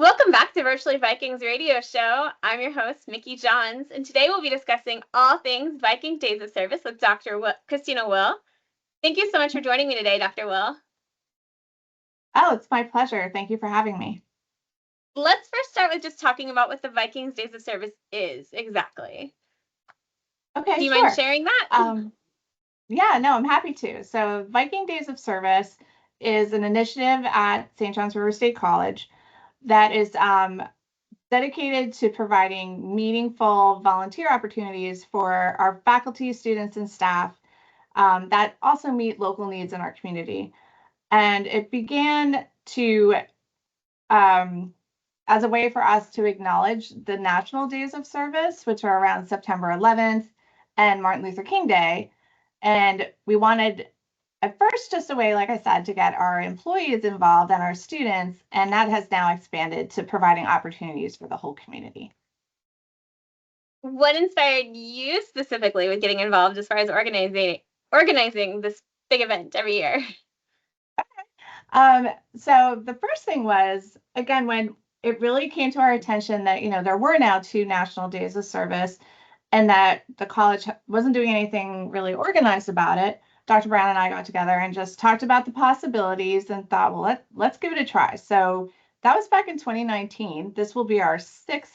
Welcome back to Virtually Vikings radio show. I'm your host, Mickey Johns, and today we'll be discussing all things Viking Days of Service with Dr. Christina Will. Thank you so much for joining me today, Dr. Will. Oh, it's my pleasure. Thank you for having me. Let's first start with just talking about what the Vikings Days of Service is exactly. Okay, Do you sure. mind sharing that? Yeah, no, I'm happy to. So Viking Days of Service is an initiative at St. John's River State College that is dedicated to providing meaningful volunteer opportunities for our faculty, students, and staff that also meet local needs in our community. And it began to as a way for us to acknowledge the National Days of Service, which are around September 11th and Martin Luther King Day. And we wanted, at first, just a way, like I said, to get our employees involved and our students. And that has now expanded to providing opportunities for the whole community. What inspired you specifically with getting involved as far as organizing this big event every year? So the first thing was, again, when it really came to our attention that, there were now 2 National Days of Service and that the college wasn't doing anything really organized about it, Dr. Brown and I got together and just talked about the possibilities and thought, well, let's give it a try. So that was back in 2019. This will be our 6th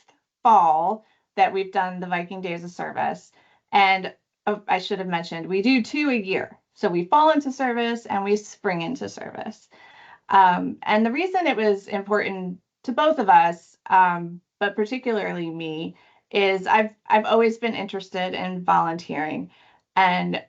fall that we've done the Viking Days of Service. And I should have mentioned, we do 2 a year. So we fall into service and we spring into service. And the reason it was important to both of us, but particularly me, is I've always been interested in volunteering. And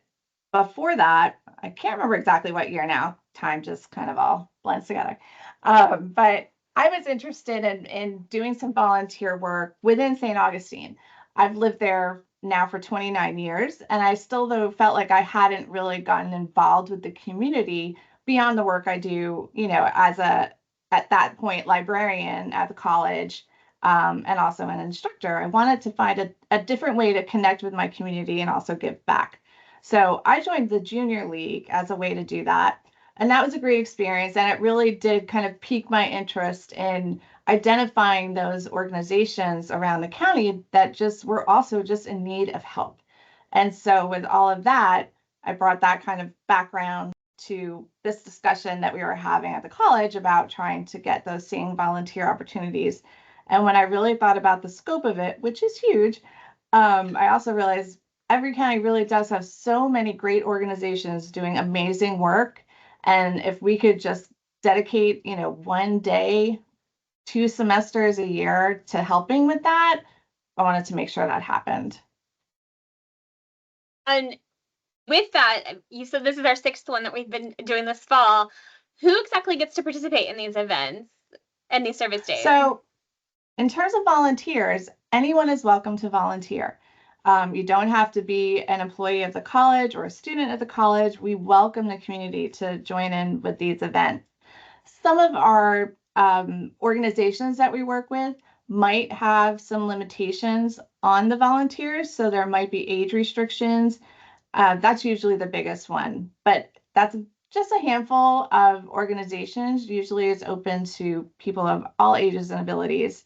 before that, I can't remember exactly what year now. Time just kind of all blends together. But I was interested in doing some volunteer work within St. Augustine. I've lived there now for 29 years, and I still, though, felt like I hadn't really gotten involved with the community beyond the work I do, as at that point, librarian at the college, and also an instructor. I wanted to find a different way to connect with my community and also give back. So I joined the Junior League as a way to do that. And that was a great experience. And it really did kind of pique my interest in identifying those organizations around the county that just were also just in need of help. And so with all of that, I brought that kind of background to this discussion that we were having at the college about trying to get those same volunteer opportunities. And when I really thought about the scope of it, which is huge, I also realized every county really does have so many great organizations doing amazing work. And if we could just dedicate, one day, 2 semesters a year to helping with that, I wanted to make sure that happened. And with that, you said this is our 6th one that we've been doing this fall. Who exactly gets to participate in these events and these service days? So in terms of volunteers, anyone is welcome to volunteer. You don't have to be an employee of the college or a student at the college. We welcome the community to join in with these events. Some of our organizations that we work with might have some limitations on the volunteers. So there might be age restrictions. That's usually the biggest one, but that's just a handful of organizations. Usually it's open to people of all ages and abilities.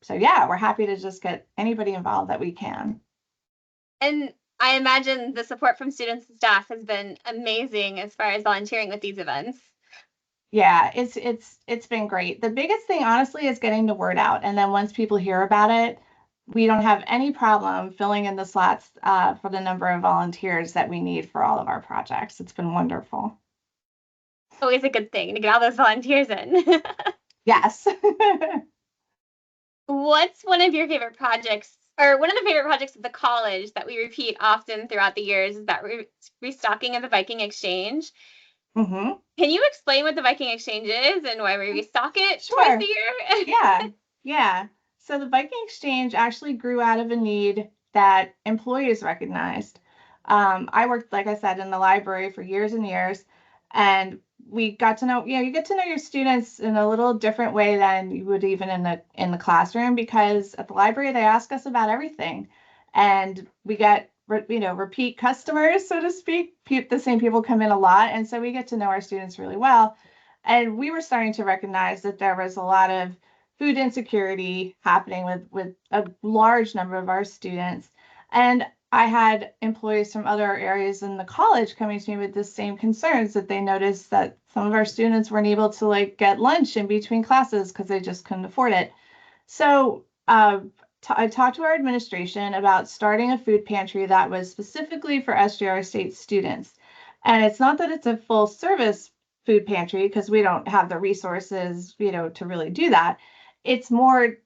So yeah, we're happy to just get anybody involved that we can. And I imagine the support from students and staff has been amazing as far as volunteering with these events. Yeah, it's been great. The biggest thing, honestly, is getting the word out. And then once people hear about it, we don't have any problem filling in the slots for the number of volunteers that we need for all of our projects. It's been wonderful. Always a good thing to get all those volunteers in. Yes. What's one of your favorite projects, or one of the favorite projects of the college that we repeat often throughout the years is that restocking of the Viking Exchange? Mm-hmm. Can you explain what the Viking Exchange is and why we restock it twice a year? Yeah. So the Viking Exchange actually grew out of a need that employees recognized. I worked, like I said, in the library for years and years, and we got to know, you get to know your students in a little different way than you would even in the classroom, because at the library they ask us about everything, and we get repeat customers, so to speak. The same people come in a lot, and so we get to know our students really well. And we were starting to recognize that there was a lot of food insecurity happening with a large number of our students. And I had employees from other areas in the college coming to me with the same concerns, that they noticed that some of our students weren't able to like get lunch in between classes because they just couldn't afford it. So I talked to our administration about starting a food pantry that was specifically for SGR state students. And it's not that it's a full service food pantry, because we don't have the resources, to really do that. It's more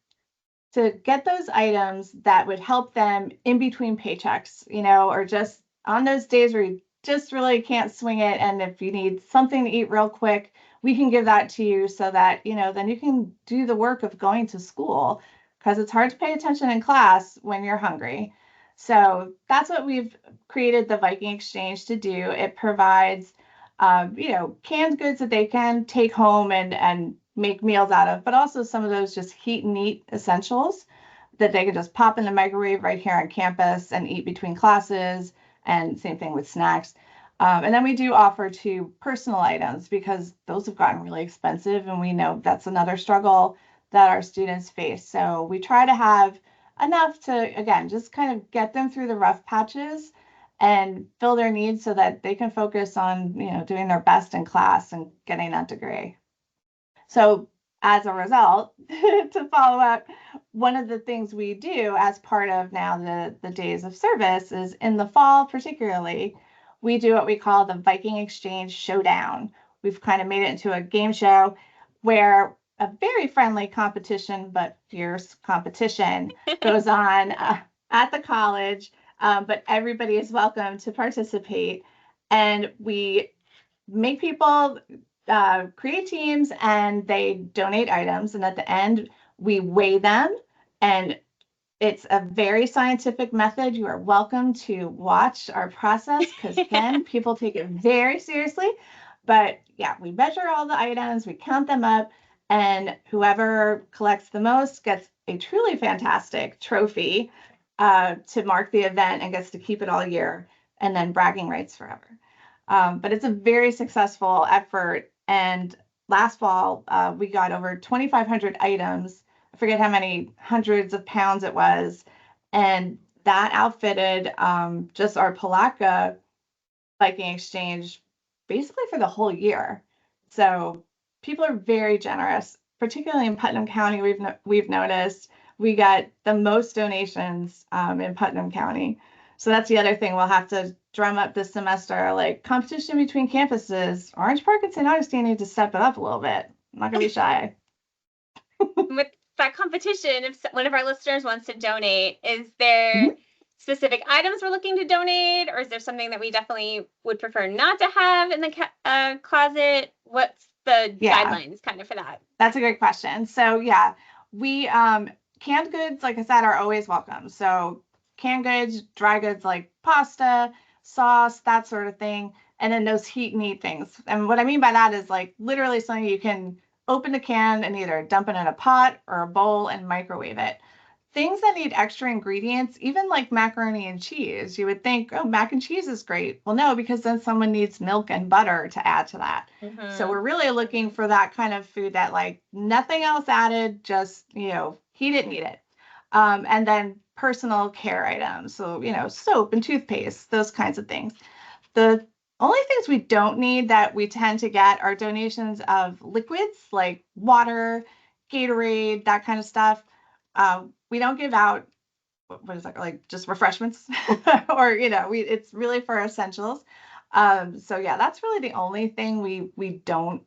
to get those items that would help them in between paychecks, or just on those days where you just really can't swing it. And if you need something to eat real quick, we can give that to you so that, then you can do the work of going to school, because it's hard to pay attention in class when you're hungry. So that's what we've created the Viking Exchange to do. It provides, canned goods that they can take home and make meals out of, but also some of those just heat and eat essentials that they can just pop in the microwave right here on campus and eat between classes. And same thing with snacks. And then we do offer to personal items, because those have gotten really expensive. And we know that's another struggle that our students face. So we try to have enough to, again, just kind of get them through the rough patches and fill their needs so that they can focus on, doing their best in class and getting that degree. So as a result, to follow up, one of the things we do as part of now the days of service is, in the fall particularly, we do what we call the Viking Exchange Showdown. We've kind of made it into a game show where a very friendly competition, but fierce competition, goes on at the college, but everybody is welcome to participate. And we make people create teams, and they donate items. And at the end, we weigh them. And it's a very scientific method. You are welcome to watch our process, because, again, people take it very seriously. But yeah, we measure all the items, we count them up, and whoever collects the most gets a truly fantastic trophy to mark the event, and gets to keep it all year, and then bragging rights forever. But it's a very successful effort. And last fall, we got over 2,500 items. I forget how many hundreds of pounds it was. And that outfitted just our Palatka Viking Exchange basically for the whole year. So people are very generous, particularly in Putnam County. We've noticed we got the most donations in Putnam County. So that's the other thing we'll have to drum up this semester, like competition between campuses. Orange Park and St. Augustine need to step it up a little bit. I'm not gonna be shy. With that competition, if one of our listeners wants to donate, is there specific items we're looking to donate, or is there something that we definitely would prefer not to have in the closet? What's the guidelines kind of for that? That's a great question. So yeah, we canned goods, like I said, are always welcome. So canned goods, dry goods like pasta, sauce, that sort of thing, and then those heat and eat things. And what I mean by that is like literally something you can open a can and either dump it in a pot or a bowl and microwave it. Things that need extra ingredients, even like macaroni and cheese, you would think, oh, mac and cheese is great. Well, no, because then someone needs milk and butter to add to that. So we're really looking for that kind of food that, like, nothing else added, just, heat it and eat it. And then personal care items. So, soap and toothpaste, those kinds of things. The only things we don't need that we tend to get are donations of liquids like water, Gatorade, that kind of stuff. We don't give out, what is that, like just refreshments or, it's really for essentials. So yeah, that's really the only thing we don't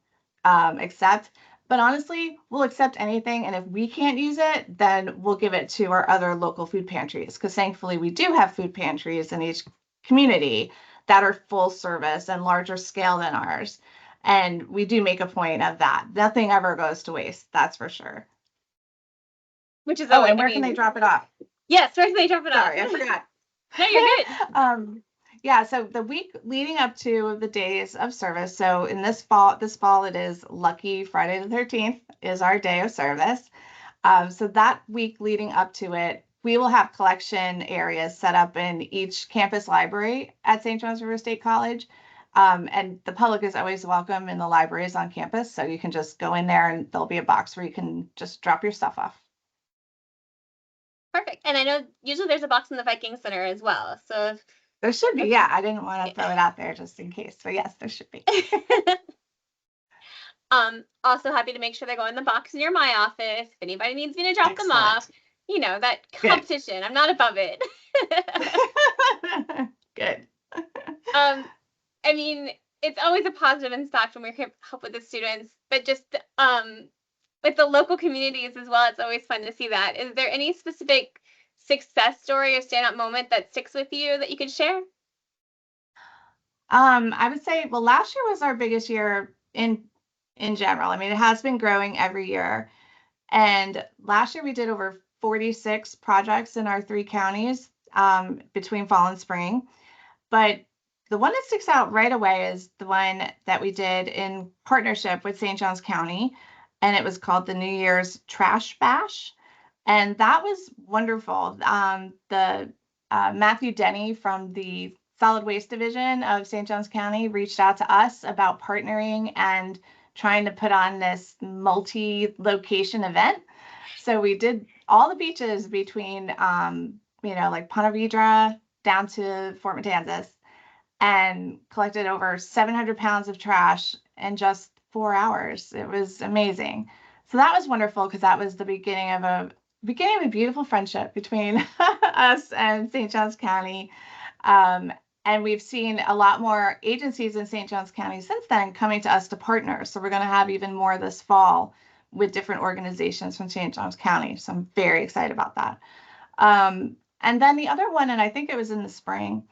accept. But honestly, we'll accept anything. And if we can't use it, then we'll give it to our other local food pantries. Because thankfully, we do have food pantries in each community that are full service and larger scale than ours. And we do make a point of that. Nothing ever goes to waste. That's for sure. Which is and where can they drop it off? Yes, where can they drop it off? Sorry, I forgot. No, you're good. Yeah, so the week leading up to the days of service. So in this fall it is lucky Friday the 13th is our day of service. So that week leading up to it, we will have collection areas set up in each campus library at St. John's River State College. And the public is always welcome in the libraries on campus. So you can just go in there and there'll be a box where you can just drop your stuff off. Perfect. And I know usually there's a box in the Viking Center as well. So There should be, yeah. I didn't want to throw it out there just in case. But yes, there should be. Also happy to make sure they go in the box near my office. If anybody needs me to drop them Excellent. off, that competition. Good. I'm not above it. Good. I mean, it's always a positive impact when we can help with the students, but just with the local communities as well, it's always fun to see that. Is there any specific success story or standout moment that sticks with you that you could share? I would say, well, last year was our biggest year in general. I mean, it has been growing every year. And last year we did over 46 projects in our 3 counties between fall and spring. But the one that sticks out right away is the one that we did in partnership with St. Johns County, and it was called the New Year's Trash Bash. And that was wonderful. The Matthew Denny from the Solid Waste Division of St. Johns County reached out to us about partnering and trying to put on this multi-location event. So we did all the beaches between, like Ponte Vedra down to Fort Matanzas, and collected over 700 pounds of trash in just 4 hours. It was amazing. So that was wonderful because that was the beginning of a beautiful friendship between us and St. Johns County. And we've seen a lot more agencies in St. Johns County since then coming to us to partner. So we're going to have even more this fall with different organizations from St. Johns County. So I'm very excited about that. And then the other one, and I think it was in the spring,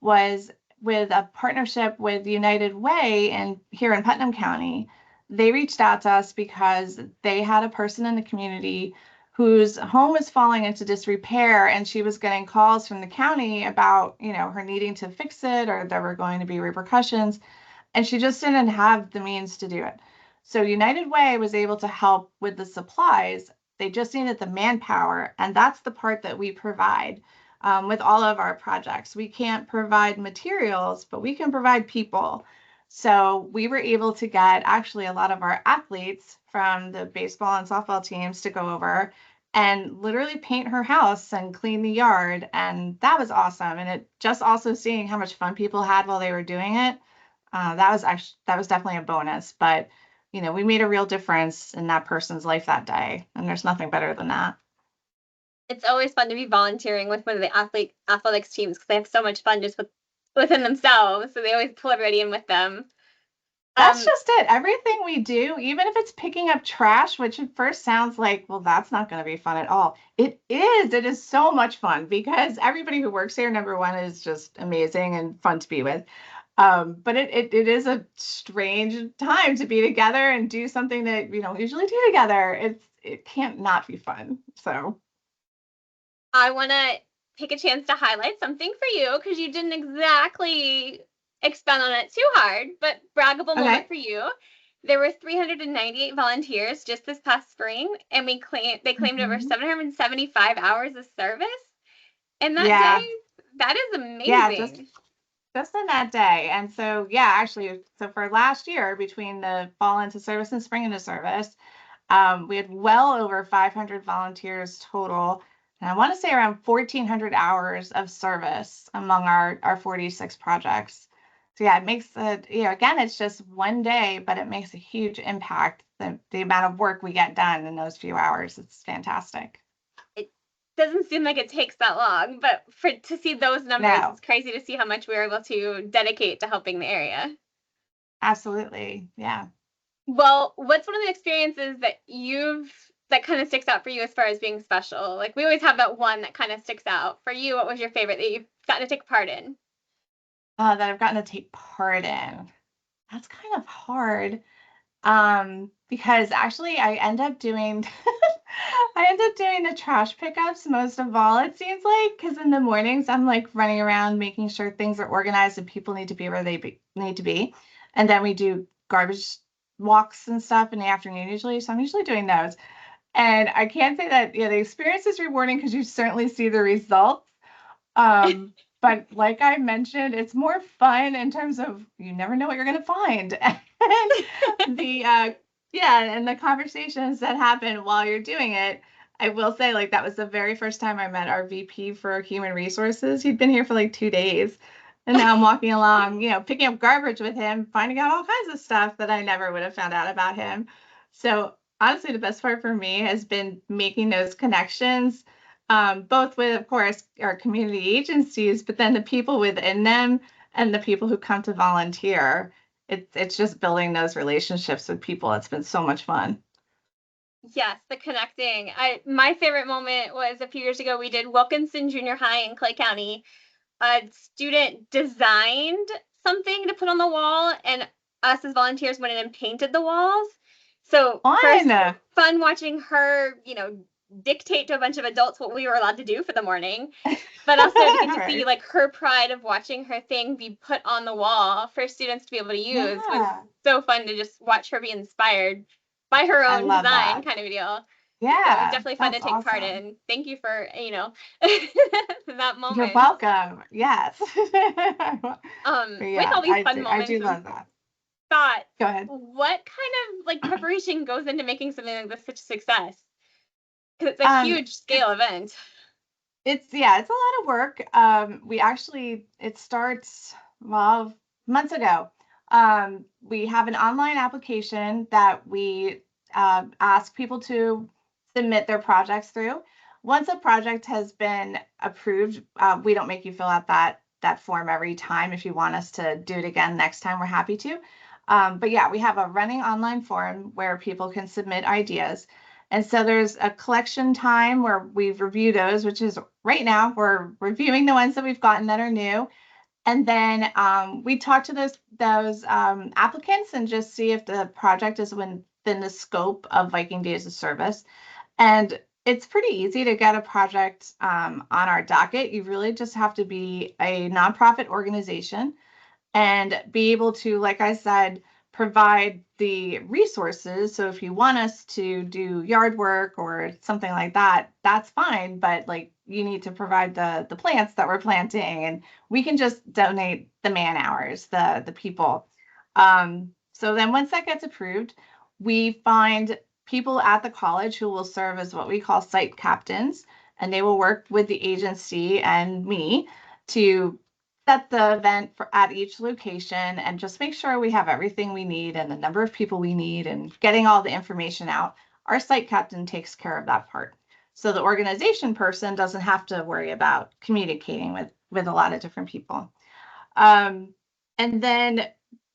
was with a partnership with United Way and here in Putnam County. They reached out to us because they had a person in the community whose home was falling into disrepair, and she was getting calls from the county about, her needing to fix it, or there were going to be repercussions, and she just didn't have the means to do it. So United Way was able to help with the supplies. They just needed the manpower, and that's the part that we provide with all of our projects. We can't provide materials, but we can provide people. So we were able to get actually a lot of our athletes from the baseball and softball teams to go over and literally paint her house and clean the yard. And that was awesome. And it just also seeing how much fun people had while they were doing it. That was definitely a bonus. But, we made a real difference in that person's life that day. And there's nothing better than that. It's always fun to be volunteering with one of the athletics teams because they have so much fun just within themselves. So they always pull everybody in with them. That's just it. Everything we do, even if it's picking up trash, which at first sounds like, well, that's not going to be fun at all. It is. It is so much fun because everybody who works here, number one, is just amazing and fun to be with. But it is a strange time to be together and do something that we don't usually do together. It can't not be fun. So I want to take a chance to highlight something for you because you didn't exactly expound on it too hard, but braggable moment for you. There were 398 volunteers just this past spring, and they claimed over 775 hours of service. And that day, that is amazing. Yeah, just in that day. And so, actually, so for last year, between the fall into service and spring into service, we had well over 500 volunteers total. And I want to say around 1,400 hours of service among our 46 projects. So it makes again, it's just one day, but it makes a huge impact. The amount of work we get done in those few hours, it's fantastic. It doesn't seem like it takes that long, but to see those numbers, it's crazy to see how much we were able to dedicate to helping the area. Absolutely. Yeah. Well, what's one of the experiences that kind of sticks out for you as far as being special? Like we always have that one that kind of sticks out. For you, what was your favorite that you've gotten to take part in? That I've gotten to take part in. That's kind of hard. Because actually I end up doing the trash pickups most of all, it seems like, because in the mornings I'm like running around making sure things are organized and people need to be where they need to be. And then we do garbage walks and stuff in the afternoon usually. So I'm usually doing those. And I can't say that, the experience is rewarding because you certainly see the results. But like I mentioned, it's more fun in terms of you never know what you're going to find. And the conversations that happen while you're doing it. I will say, like, that was the very first time I met our VP for human resources. He'd been here for like 2 days. And now I'm walking along, picking up garbage with him, finding out all kinds of stuff that I never would have found out about him. So honestly, the best part for me has been making those connections, both with, of course, our community agencies, but then the people within them and the people who come to volunteer. It's just building those relationships with people. It's been so much fun. Yes, the connecting. My favorite moment was a few years ago. We did Wilkinson Junior High in Clay County. A student designed something to put on the wall, and us as volunteers went in and painted the walls. So first, Fun. fun watching her, dictate to a bunch of adults what we were allowed to do for the morning, but also to get to see Right. like her pride of watching her thing be put on the wall for students to be able to use was Yeah, so fun to just watch her be inspired by her I own love design that. kind of a deal. So it was Yeah, definitely fun to that's take part awesome. in. Thank you for, that You're moment. welcome. Yes. But With yeah, all these fun I moments do of love that. thought, Go ahead. what kind of like preparation goes into making something like this such a success? Because it's a Um, huge scale event. it's a lot of work. We actually it starts well months ago. We have an online application that we ask people to submit their projects through. Once a project has been approved, we don't make you fill out that form every time. If you want us to do it again next time, we're happy to. But yeah, we have a running online form where people can submit ideas. And so there's a collection time where we review those, which is right now. We're reviewing the ones that we've gotten that are new. And then we talk to those applicants and just see if the project is within the scope of Viking Days of Service. And it's pretty easy to get a project on our docket. You really just have to be a nonprofit organization and be able to, like I said, provide the resources. So if you want us to do yard work or something like that, that's fine. But like you need to provide the plants that we're planting, and we can just donate the man hours, the people. So then once that gets approved, we find people at the college who will serve as what we call site captains, and they will work with the agency and me to set the event at each location and just make sure we have everything we need and the number of people we need and getting all the information out. Our site captain takes care of that part. So the organization person doesn't have to worry about communicating with a lot of different people. Um, and then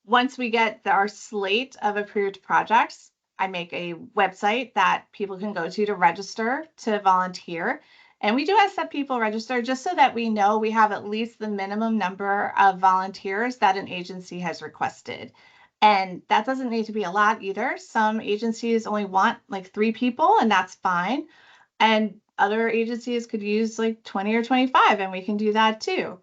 once we get our slate of approved projects, I make a website that people can go to register to volunteer. And we do ask that people register just so that we know we have at least the minimum number of volunteers that an agency has requested. And that doesn't need to be a lot either. Some agencies only want like 3 people, and that's fine. And other agencies could use like 20 or 25, and we can do that too.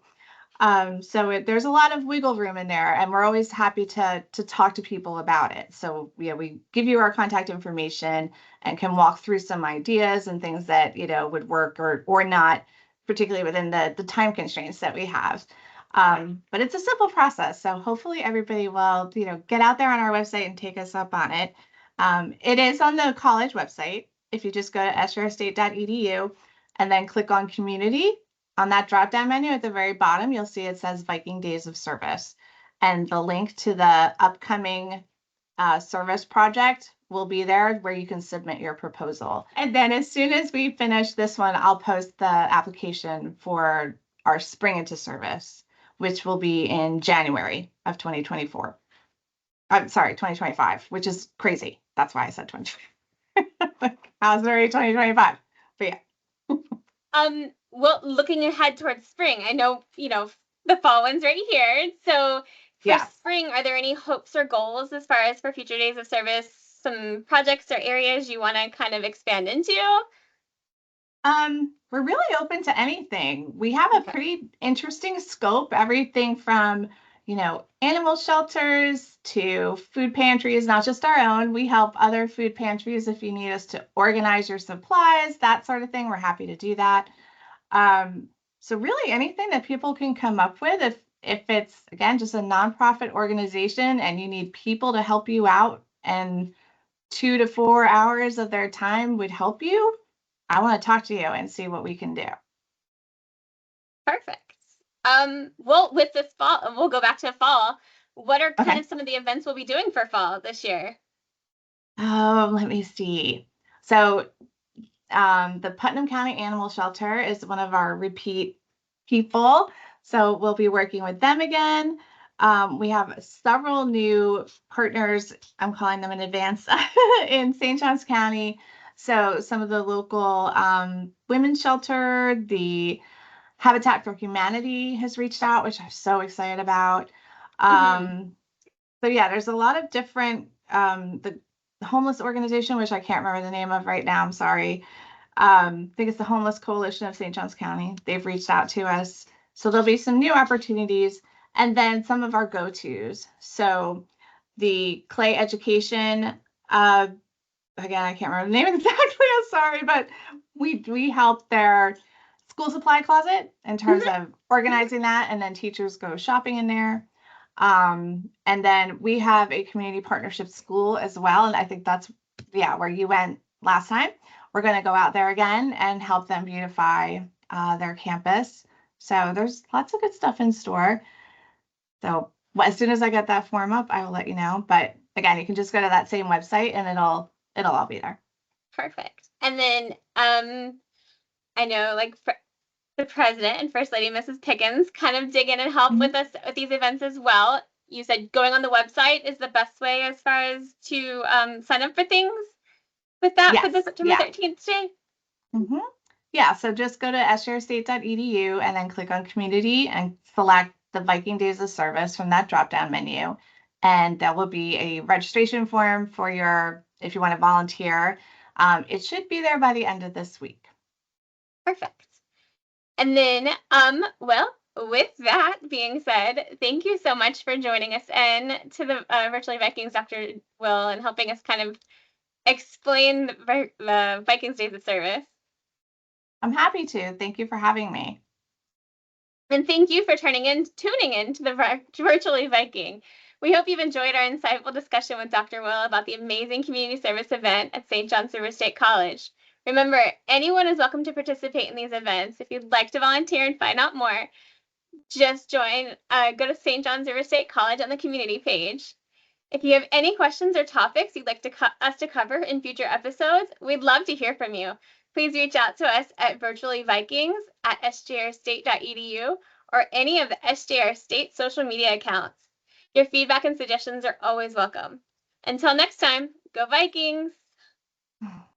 There's a lot of wiggle room in there, and we're always happy to talk to people about it. So yeah, we give you our contact information and can walk through some ideas and things that would work or not, particularly within the time constraints that we have. But it's a simple process, so hopefully everybody will get out there on our website and take us up on it. It is on the college website. If you just go to srstate.edu and then click on community, on that drop down menu at the very bottom, you'll see it says Viking Days of Service. And the link to the upcoming service project will be there where you can submit your proposal. And then as soon as we finish this one, I'll post the application for our Spring into Service, which will be in January of 2024. I'm sorry, 2025, which is crazy. That's why I said 2025. I was already 2025. But yeah. Well, looking ahead towards spring, I know, the fall one's right here. So for Yeah. spring, are there any hopes or goals as far as for future days of service, some projects or areas you want to kind of expand into? We're really open to anything. We have a Okay. pretty interesting scope, everything from, animal shelters to food pantries, not just our own. We help other food pantries if you need us to organize your supplies, that sort of thing. We're happy to do that. Um, So really anything that people can come up with, if it's again just a nonprofit organization and you need people to help you out and 2 to 4 hours of their time would help you, I want to talk to you and see what we can do. Perfect. Well, with this fall, we'll go back to fall. What are kind Okay. of some of the events we'll be doing for fall this year? Oh, let me see. So the Putnam County Animal Shelter is one of our repeat people. So we'll be working with them again. We have several new partners, I'm calling them in advance, in St. Johns County. So some of the local women's shelter, the Habitat for Humanity has reached out, which I'm so excited about. Mm-hmm. So yeah, there's a lot of different the homeless organization, which I can't remember the name of right now. I'm sorry. I think it's the Homeless Coalition of St. Johns County. They've reached out to us. So there'll be some new opportunities and then some of our go-tos. So the Clay Education, again, I can't remember the name exactly. I'm sorry, but we help their school supply closet in terms of organizing that, and then teachers go shopping in there. And then we have a community partnership school as well, and I think that's where you went last time. We're going to go out there again and help them beautify their campus. So there's lots of good stuff in store. So as soon as I get that form up, I will let you know. But again, you can just go to that same website and it'll all be there. Perfect. And then I know like the president and first lady, Mrs. Pickens, kind of dig in and help Mhm. with us with these events as well. You said going on the website is the best way as far as to sign up for things with that for the Yes. September Yeah. 13th day. hmm Yeah. So just go to sjrstate.edu and then click on community and select the Viking Days of Service from that drop down menu. And there will be a registration form for if you want to volunteer. It should be there by the end of this week. Perfect. And then, well, with that being said, thank you so much for joining us in to the Virtually Vikings, Dr. Will, and helping us kind of explain the Vikings Days of Service. I'm happy to. Thank you for having me. And thank you for tuning in to the Virtually Viking. We hope you've enjoyed our insightful discussion with Dr. Will about the amazing community service event at St. John's River State College. Remember, anyone is welcome to participate in these events. If you'd like to volunteer and find out more, just go to St. John's River State College on the community page. If you have any questions or topics you'd like us to cover in future episodes, we'd love to hear from you. Please reach out to us at virtuallyvikings@sjrstate.edu or any of the SJR State social media accounts. Your feedback and suggestions are always welcome. Until next time, go Vikings!